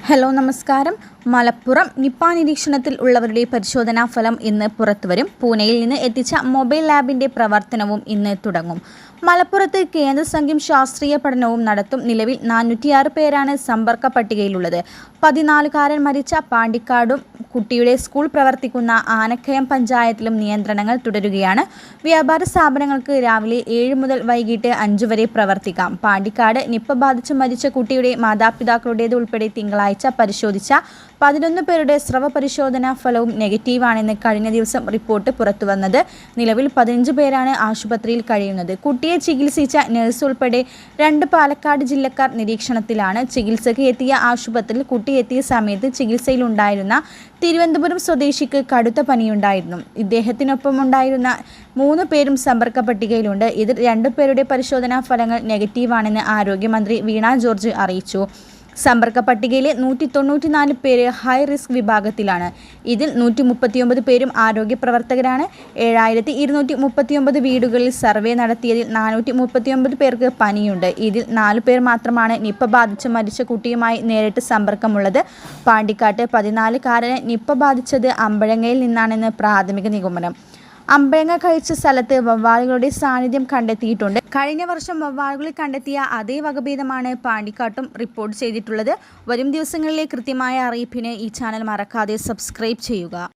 Hello നമസ്കാരം. Malappuram Nipah നിരീക്ഷണത്തിൽ ഉള്ളവരുടെ പരിശോധനാ ഫലം ഇന്ന് പുറത്തുവരും. പൂനെയിൽ നിന്ന് എത്തിച്ച മൊബൈൽ ലാബിന്റെ പ്രവർത്തനവും ഇന്ന് തുടങ്ങും. മലപ്പുറത്ത് കേന്ദ്ര സംഘം ശാസ്ത്രീയ പഠനവും നടത്തും. നിലവിൽ 406 പേരാണ് സമ്പർക്ക പട്ടികയിലുള്ളത്. 14കാരൻ മരിച്ച പാണ്ടിക്കാടും കുട്ടിയുടെ സ്കൂൾ പ്രവർത്തിക്കുന്ന ആനക്കയം പഞ്ചായത്തിലും നിയന്ത്രണങ്ങൾ തുടരുകയാണ്. വ്യാപാര സ്ഥാപനങ്ങൾക്ക് രാവിലെ 7 മുതൽ വൈകിട്ട് 5 വരെ പ്രവർത്തിക്കാം. പാണ്ടിക്കാട് നിപ്പ ബാധിച്ച് മരിച്ച കുട്ടിയുടെ മാതാപിതാക്കളുടേത് ഉൾപ്പെടെ തിങ്കളാഴ്ച പരിശോധിച്ച 11 പേരുടെ സ്രവ പരിശോധനാ ഫലവും നെഗറ്റീവാണെന്ന് കഴിഞ്ഞ ദിവസം റിപ്പോർട്ട് പുറത്തുവന്നത്. നിലവിൽ 15 പേരാണ് ആശുപത്രിയിൽ കഴിയുന്നത്. കുട്ടിയെ ചികിത്സിച്ച നഴ്സ് ഉൾപ്പെടെ 2 പാലക്കാട് ജില്ലക്കാർ നിരീക്ഷണത്തിലാണ്. ചികിത്സയ്ക്ക് എത്തിയ ആശുപത്രിയിൽ കുട്ടി എത്തിയ സമയത്ത് ചികിത്സയിലുണ്ടായിരുന്ന തിരുവനന്തപുരം സ്വദേശിക്ക് കടുത്ത പനിയുണ്ടായിരുന്നു. ഇദ്ദേഹത്തിനൊപ്പമുണ്ടായിരുന്ന 3 പേരും സമ്പർക്ക പട്ടികയിലുണ്ട്. ഇതിൽ 2 പേരുടെ പരിശോധനാ ഫലങ്ങൾ നെഗറ്റീവാണെന്ന് ആരോഗ്യമന്ത്രി വീണ ജോർജ് അറിയിച്ചു. സമ്പർക്ക പട്ടികയിലെ 194 പേര് ഹൈ റിസ്ക് വിഭാഗത്തിലാണ്. ഇതിൽ 139 പേരും ആരോഗ്യ പ്രവർത്തകരാണ്. 7239 വീടുകളിൽ സർവേ നടത്തിയതിൽ 439 പേർക്ക് പനിയുണ്ട്. ഇതിൽ 4 പേർ മാത്രമാണ് നിപ്പ ബാധിച്ച് മരിച്ച കുട്ടിയുമായി നേരിട്ട് സമ്പർക്കമുള്ളത്. പാണ്ടിക്കാട്ട് 14കാരന് നിപ്പ ബാധിച്ചത് അമ്പഴങ്ങയിൽ നിന്നാണെന്ന് പ്രാഥമിക നിഗമനം. അമ്പഴങ്ങ കഴിച്ച സ്ഥലത്ത് വവ്വാലുകളുടെ സാന്നിധ്യം കണ്ടെത്തിയിട്ടുണ്ട്. കഴിഞ്ഞ വർഷം വവ്വാലുകളിൽ കണ്ടെത്തിയ അതേ വകഭേദമാണ് പാണ്ടിക്കാട്ടും റിപ്പോർട്ട് ചെയ്തിട്ടുള്ളത്. വരും ദിവസങ്ങളിലെ കൃത്യമായ അറിയിപ്പിന് ഈ ചാനൽ മറക്കാതെ സബ്സ്ക്രൈബ് ചെയ്യുക.